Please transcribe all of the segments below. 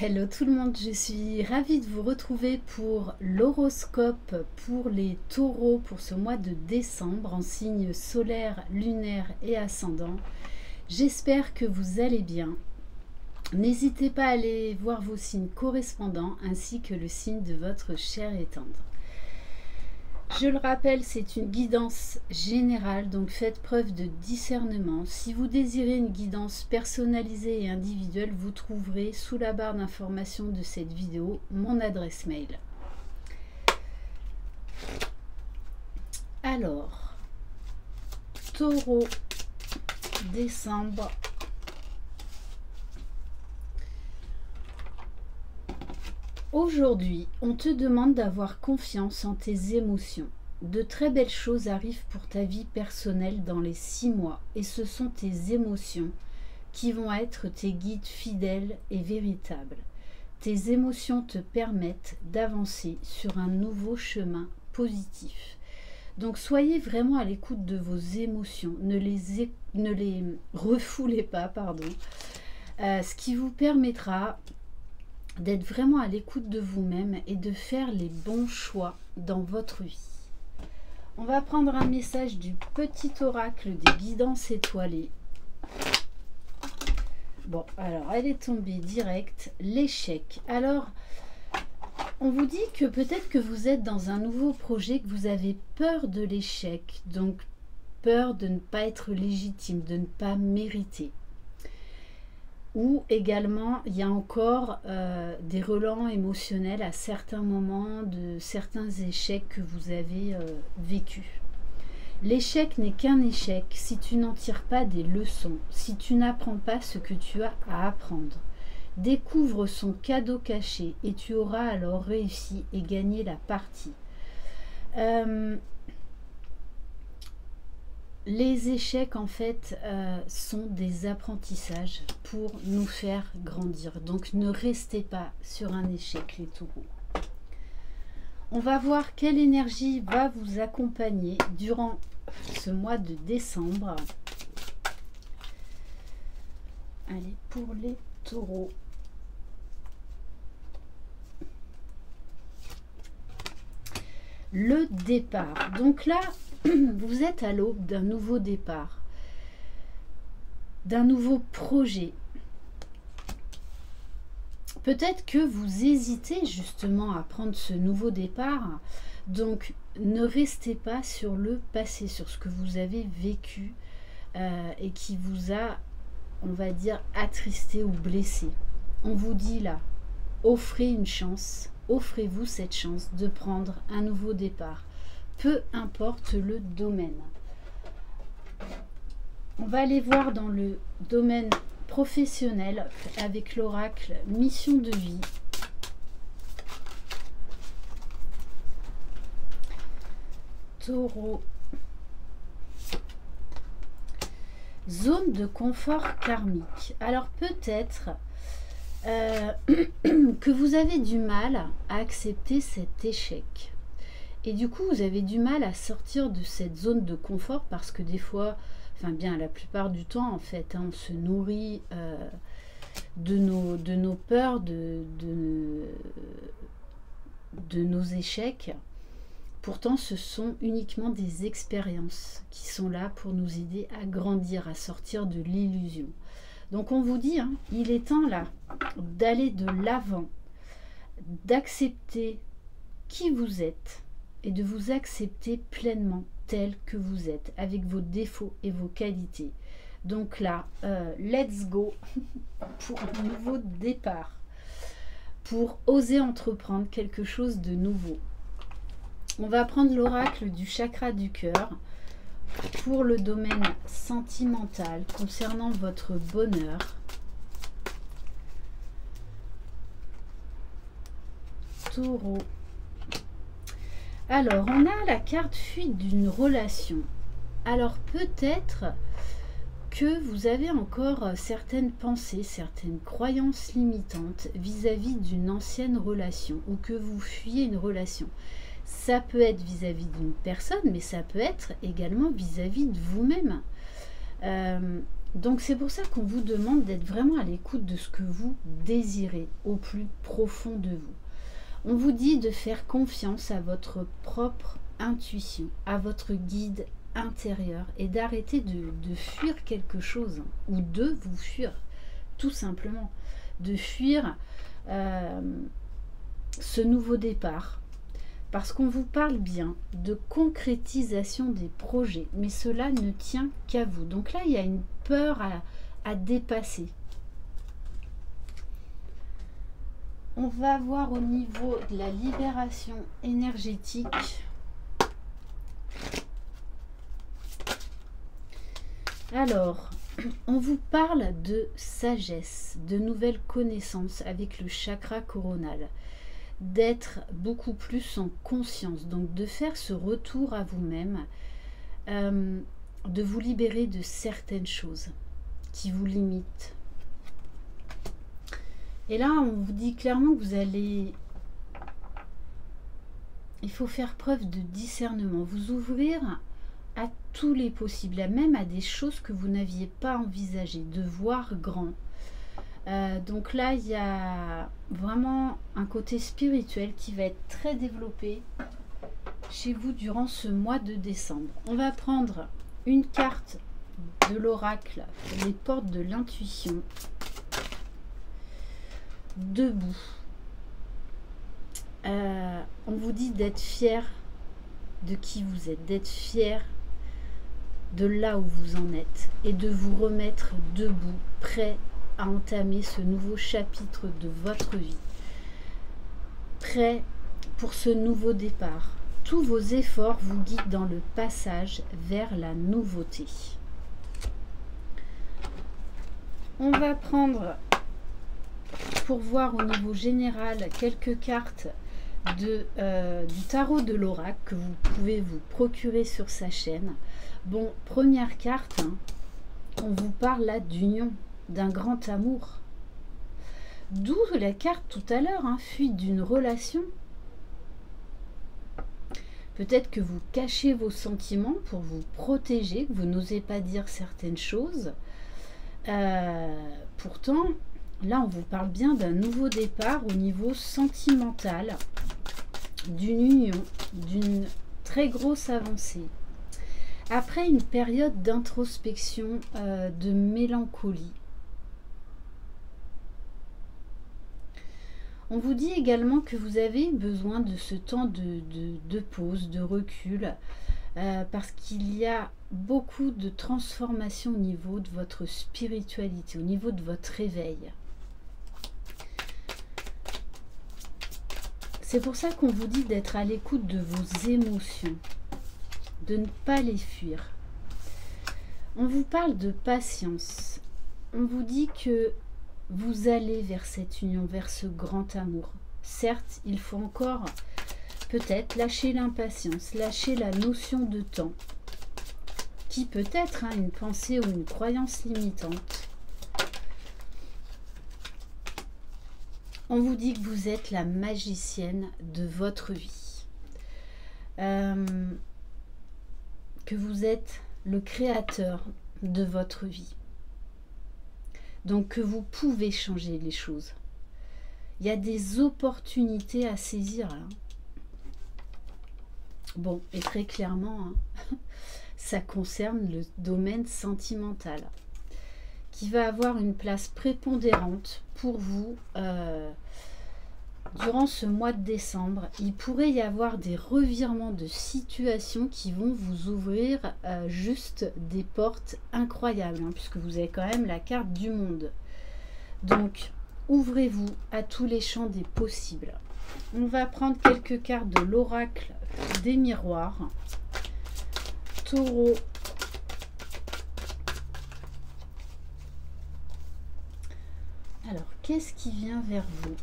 Hello tout le monde, je suis ravie de vous retrouver pour l'horoscope pour les taureaux pour ce mois de décembre en signe solaire, lunaire et ascendant. J'espère que vous allez bien. N'hésitez pas à aller voir vos signes correspondants ainsi que le signe de votre chair et tendre. Je le rappelle, c'est une guidance générale, donc faites preuve de discernement. Si vous désirez une guidance personnalisée et individuelle, vous trouverez sous la barre d'information de cette vidéo mon adresse mail. Alors, Taureau, décembre. Aujourd'hui, on te demande d'avoir confiance en tes émotions. De très belles choses arrivent pour ta vie personnelle dans les 6 mois et ce sont tes émotions qui vont être tes guides fidèles et véritables. Tes émotions te permettent d'avancer sur un nouveau chemin positif. Donc soyez vraiment à l'écoute de vos émotions, ne les refoulez pas, ce qui vous permettra d'être vraiment à l'écoute de vous-même et de faire les bons choix dans votre vie. On va prendre un message du petit oracle des guidances étoilées. Bon, alors elle est tombée direct, l'échec. Alors, on vous dit que peut-être que vous êtes dans un nouveau projet, que vous avez peur de l'échec, donc peur de ne pas être légitime, de ne pas mériter. Ou également, il y a encore des relents émotionnels à certains moments de certains échecs que vous avez vécus. L'échec n'est qu'un échec si tu n'en tires pas des leçons, si tu n'apprends pas ce que tu as à apprendre. Découvre son cadeau caché et tu auras alors réussi et gagné la partie. Les échecs, en fait, sont des apprentissages pour nous faire grandir. Donc, ne restez pas sur un échec, les taureaux. On va voir quelle énergie va vous accompagner durant ce mois de décembre. Allez, pour les taureaux. Le départ. Donc là, vous êtes à l'aube d'un nouveau départ, d'un nouveau projet. Peut-être que vous hésitez justement à prendre ce nouveau départ, donc ne restez pas sur le passé, sur ce que vous avez vécu et qui vous a, on va dire, attristé ou blessé. On vous dit là, offrez une chance, offrez-vous cette chance de prendre un nouveau départ. Peu importe le domaine. On va aller voir dans le domaine professionnel avec l'oracle mission de vie. Taureau. Zone de confort karmique. Alors peut-être que vous avez du mal à accepter cet échec. Et du coup, vous avez du mal à sortir de cette zone de confort parce que des fois, enfin bien la plupart du temps en fait, on se nourrit de nos peurs, de nos échecs. Pourtant, ce sont uniquement des expériences qui sont là pour nous aider à grandir, à sortir de l'illusion. Donc on vous dit, hein, il est temps là d'aller de l'avant, d'accepter qui vous êtes, et de vous accepter pleinement tel que vous êtes, avec vos défauts et vos qualités. Donc là, let's go pour un nouveau départ, pour oser entreprendre quelque chose de nouveau. On va prendre l'oracle du chakra du cœur pour le domaine sentimental concernant votre bonheur. Taureau. Alors, on a la carte fuite d'une relation. Alors, peut-être que vous avez encore certaines pensées, certaines croyances limitantes vis-à-vis d'une ancienne relation ou que vous fuyez une relation. Ça peut être vis-à-vis d'une personne, mais ça peut être également vis-à-vis de vous-même. Donc c'est pour ça qu'on vous demande d'être vraiment à l'écoute de ce que vous désirez au plus profond de vous. On vous dit de faire confiance à votre propre intuition, à votre guide intérieur et d'arrêter de fuir quelque chose ou de vous fuir, tout simplement. De fuir ce nouveau départ. Parce qu'on vous parle bien de concrétisation des projets, mais cela ne tient qu'à vous. Donc là, il y a une peur à dépasser. On va voir au niveau de la libération énergétique. Alors, on vous parle de sagesse, de nouvelles connaissances avec le chakra coronal, d'être beaucoup plus en conscience, donc de faire ce retour à vous-même, de vous libérer de certaines choses qui vous limitent. Et là, on vous dit clairement que vous allez... Il faut faire preuve de discernement, vous ouvrir à tous les possibles, même à des choses que vous n'aviez pas envisagées, de voir grand. Donc là, il y a vraiment un côté spirituel qui va être très développé chez vous durant ce mois de décembre. On va prendre une carte de l'oracle, les portes de l'intuition. Debout. On vous dit d'être fier de qui vous êtes, d'être fier de là où vous en êtes et de vous remettre debout, prêt à entamer ce nouveau chapitre de votre vie, prêt pour ce nouveau départ. Tous vos efforts vous guident dans le passage vers la nouveauté. On va prendre, pour voir au niveau général, quelques cartes du tarot de l'oracle que vous pouvez vous procurer sur sa chaîne. Bon, première carte, hein, on vous parle là d'union, d'un grand amour. D'où la carte tout à l'heure, hein, fuite d'une relation. Peut-être que vous cachez vos sentiments pour vous protéger, que vous n'osez pas dire certaines choses. Pourtant, là, on vous parle bien d'un nouveau départ au niveau sentimental, d'une union, d'une très grosse avancée. Après une période d'introspection, de mélancolie. On vous dit également que vous avez besoin de ce temps de pause, de recul, parce qu'il y a beaucoup de transformations au niveau de votre spiritualité, au niveau de votre réveil. C'est pour ça qu'on vous dit d'être à l'écoute de vos émotions, de ne pas les fuir. On vous parle de patience. On vous dit que vous allez vers cette union, vers ce grand amour. Certes, il faut encore peut-être lâcher l'impatience, lâcher la notion de temps, qui peut être une pensée ou une croyance limitante. On vous dit que vous êtes la magicienne de votre vie, que vous êtes le créateur de votre vie. Donc que vous pouvez changer les choses. Il y a des opportunités à saisir là. Bon, et très clairement, ça concerne le domaine sentimental, qui va avoir une place prépondérante pour vous durant ce mois de décembre. Il pourrait y avoir des revirements de situation qui vont vous ouvrir juste des portes incroyables, puisque vous avez quand même la carte du monde. Donc, ouvrez-vous à tous les champs des possibles. On va prendre quelques cartes de l'oracle des miroirs. Taureau. Alors, qu'est-ce qui vient vers vous?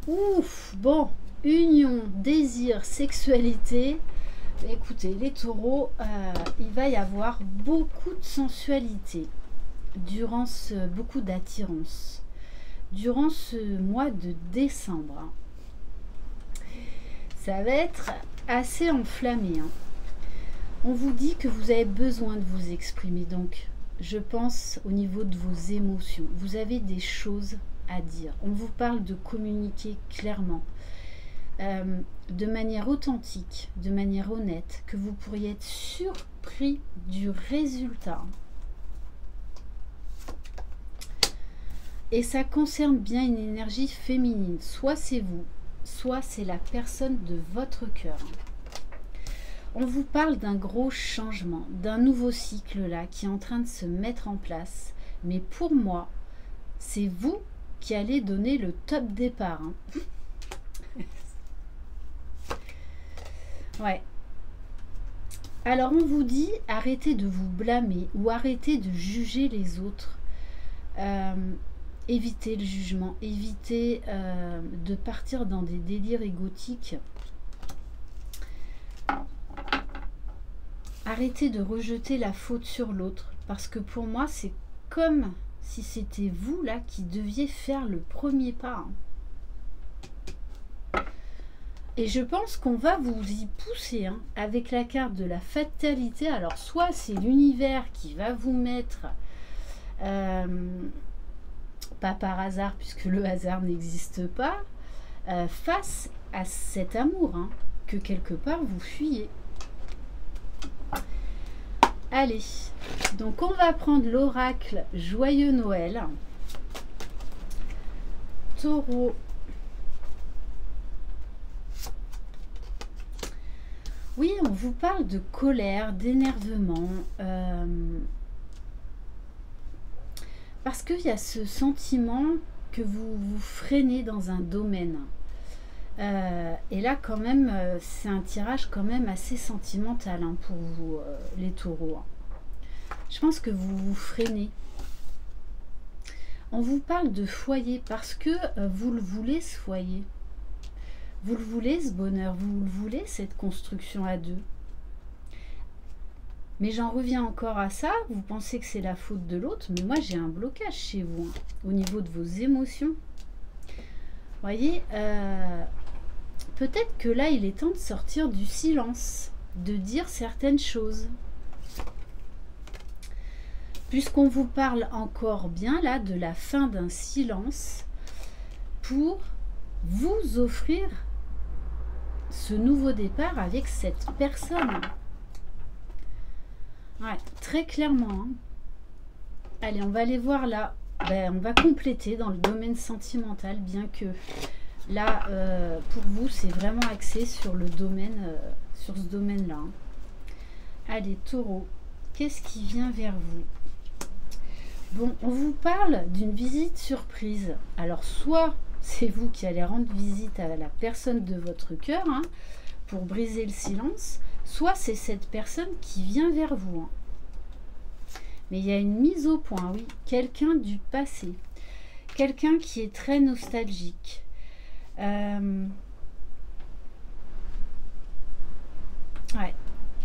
Ouf, bon, union, désir, sexualité. Écoutez, les taureaux, il va y avoir beaucoup de sensualité, durant beaucoup d'attirance, durant ce mois de décembre. Ça va être assez enflammé. On vous dit que vous avez besoin de vous exprimer, donc je pense au niveau de vos émotions. Vous avez des choses à dire. On vous parle de communiquer clairement, de manière authentique, de manière honnête, que vous pourriez être surpris du résultat. Et ça concerne bien une énergie féminine. Soit c'est vous, soit c'est la personne de votre cœur. On vous parle d'un gros changement, d'un nouveau cycle là qui est en train de se mettre en place. Mais pour moi, c'est vous qui allez donner le top départ. Ouais. Alors on vous dit, arrêtez de vous blâmer ou arrêtez de juger les autres. Évitez le jugement, évitez de partir dans des délires égotiques. Arrêtez de rejeter la faute sur l'autre, parce que pour moi, c'est comme si c'était vous là qui deviez faire le premier pas. Et je pense qu'on va vous y pousser avec la carte de la fatalité. Alors soit c'est l'univers qui va vous mettre, pas par hasard puisque le hasard n'existe pas, face à cet amour que quelque part vous fuyez. Allez, donc on va prendre l'oracle Joyeux Noël. Taureau. Oui, on vous parle de colère, d'énervement, parce qu'il y a ce sentiment que vous vous freinez dans un domaine. Et là, quand même, c'est un tirage quand même assez sentimental pour vous, les taureaux. Je pense que vous vous freinez. On vous parle de foyer parce que vous le voulez, ce foyer. Vous le voulez, ce bonheur, vous le voulez, cette construction à deux. Mais j'en reviens encore à ça, vous pensez que c'est la faute de l'autre, mais moi j'ai un blocage chez vous, au niveau de vos émotions. Vous voyez, peut-être que là il est temps de sortir du silence, de dire certaines choses. Puisqu'on vous parle encore bien là de la fin d'un silence pour vous offrir ce nouveau départ avec cette personne. Ouais, très clairement. Allez, on va aller voir là. On va compléter dans le domaine sentimental, bien que là, pour vous, c'est vraiment axé sur le domaine, sur ce domaine-là. Allez, taureau, qu'est-ce qui vient vers vous? Bon, on vous parle d'une visite surprise. Alors, soit c'est vous qui allez rendre visite à la personne de votre cœur pour briser le silence, soit c'est cette personne qui vient vers vous. Mais il y a une mise au point, oui. Quelqu'un du passé. Quelqu'un qui est très nostalgique. Ouais.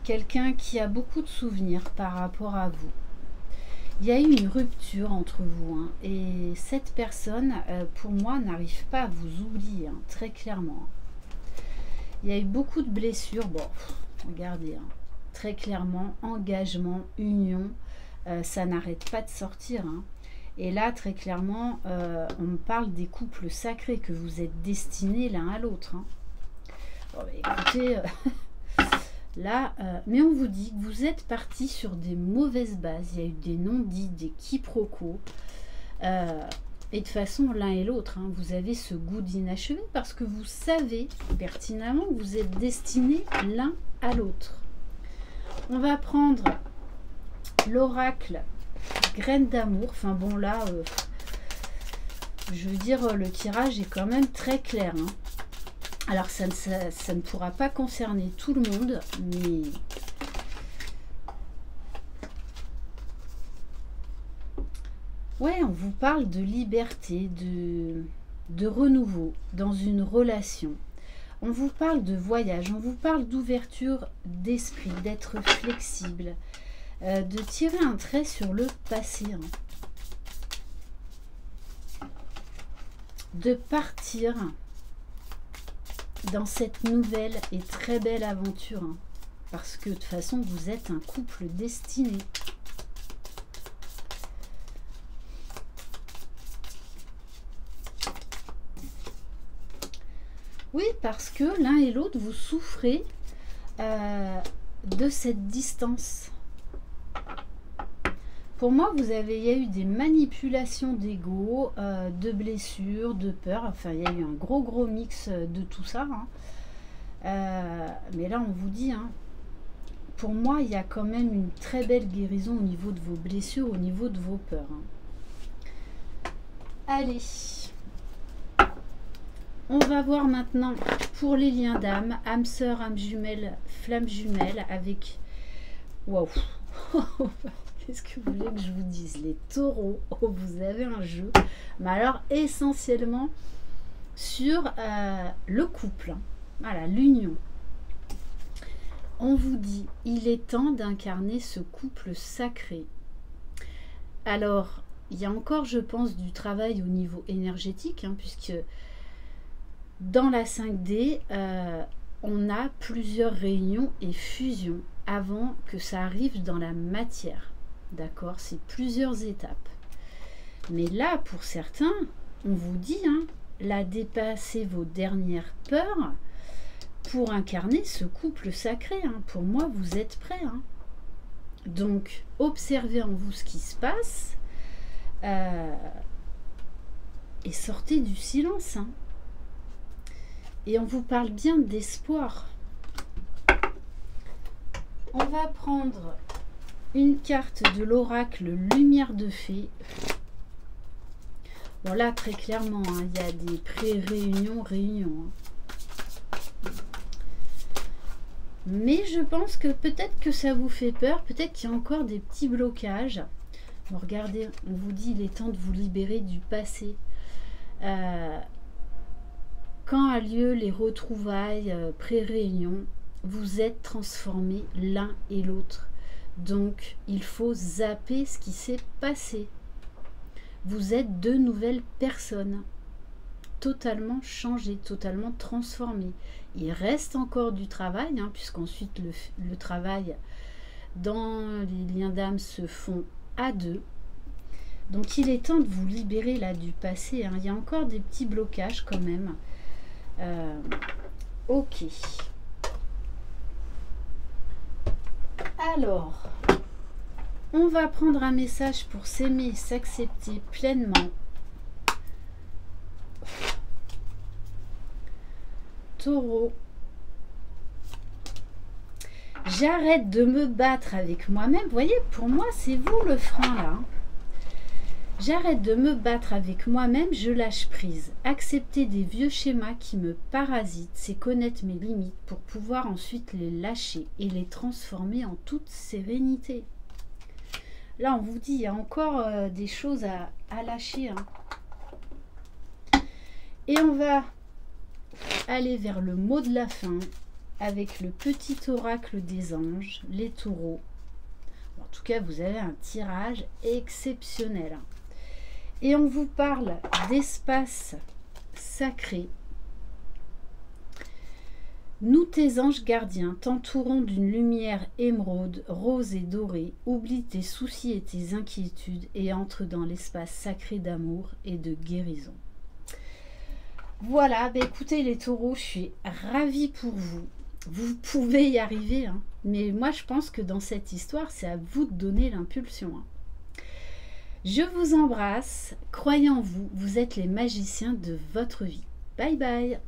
Quelqu'un qui a beaucoup de souvenirs par rapport à vous. Il y a eu une rupture entre vous. Et cette personne, pour moi, n'arrive pas à vous oublier, très clairement. Il y a eu beaucoup de blessures. Bon, regardez, très clairement, engagement, union, ça n'arrête pas de sortir. Et là, très clairement, on me parle des couples sacrés, que vous êtes destinés l'un à l'autre. Bon, écoutez, là, mais on vous dit que vous êtes partis sur des mauvaises bases. Il y a eu des non-dits, des quiproquos. Et de façon, l'un et l'autre, vous avez ce goût d'inachevé parce que vous savez pertinemment que vous êtes destinés l'un à l'autre. On va prendre l'oracle Graine d'amour. Enfin bon, là, je veux dire, le tirage est quand même très clair. Alors, ça ne pourra pas concerner tout le monde, mais... Ouais, on vous parle de liberté, de renouveau dans une relation. On vous parle de voyage, on vous parle d'ouverture d'esprit, d'être flexible, de tirer un trait sur le passé. De partir dans cette nouvelle et très belle aventure. Parce que de toute façon, vous êtes un couple destiné. Oui, parce que l'un et l'autre, vous souffrez de cette distance. Pour moi, il y a eu des manipulations d'ego, de blessures, de peur. Enfin, il y a eu un gros mix de tout ça. Hein. Mais là, on vous dit, hein, pour moi, il y a quand même une très belle guérison au niveau de vos blessures, au niveau de vos peurs. Hein. Allez, on va voir maintenant pour les liens d'âme, âme sœur, âme jumelle, flamme jumelle avec... Waouh. Qu'est-ce que vous voulez que je vous dise? Les taureaux, oh, vous avez un jeu. Mais alors, essentiellement sur le couple. Hein. Voilà, l'union. On vous dit, il est temps d'incarner ce couple sacré. Alors, il y a encore, je pense, du travail au niveau énergétique, hein, puisque dans la 5D, on a plusieurs réunions et fusions avant que ça arrive dans la matière. D'accord? C'est plusieurs étapes. Mais là, pour certains, on vous dit, hein, là, dépassez vos dernières peurs pour incarner ce couple sacré. Hein. Pour moi, vous êtes prêts. Hein. Donc, observez en vous ce qui se passe et sortez du silence. Hein. Et on vous parle bien d'espoir. On va prendre une carte de l'oracle Lumière de Fée. Bon là, très clairement, hein, il y a des pré-réunions, réunions. Hein. Mais je pense que peut-être que ça vous fait peur, peut-être qu'il y a encore des petits blocages. Bon, regardez, on vous dit il est temps de vous libérer du passé. Quand a lieu les retrouvailles pré-réunion, vous êtes transformés l'un et l'autre. Donc, il faut zapper ce qui s'est passé. Vous êtes deux nouvelles personnes, totalement changées, totalement transformées. Il reste encore du travail, hein, puisqu'ensuite le travail dans les liens d'âme se font à deux. Donc, il est temps de vous libérer là du passé. Hein. Il y a encore des petits blocages quand même. Ok. Alors, on va prendre un message pour s'aimer, s'accepter pleinement. Taureau. J'arrête de me battre avec moi-même. Vous voyez, pour moi, c'est vous le frein là. J'arrête de me battre avec moi-même, je lâche prise. Accepter des vieux schémas qui me parasitent, c'est connaître mes limites pour pouvoir ensuite les lâcher et les transformer en toute sérénité. Là, on vous dit, il y a encore des choses à lâcher. Hein. Et on va aller vers le mot de la fin avec le petit oracle des anges, les taureaux. En tout cas, vous avez un tirage exceptionnel. Hein. Et on vous parle d'espace sacré. Nous, tes anges gardiens, t'entourons d'une lumière émeraude, rose et dorée. Oublie tes soucis et tes inquiétudes et entre dans l'espace sacré d'amour et de guérison. Voilà, bah écoutez les taureaux, je suis ravie pour vous. Vous pouvez y arriver, hein. Mais moi je pense que dans cette histoire, c'est à vous de donner l'impulsion. Hein. Je vous embrasse, croyez en vous, vous êtes les magiciens de votre vie. Bye bye.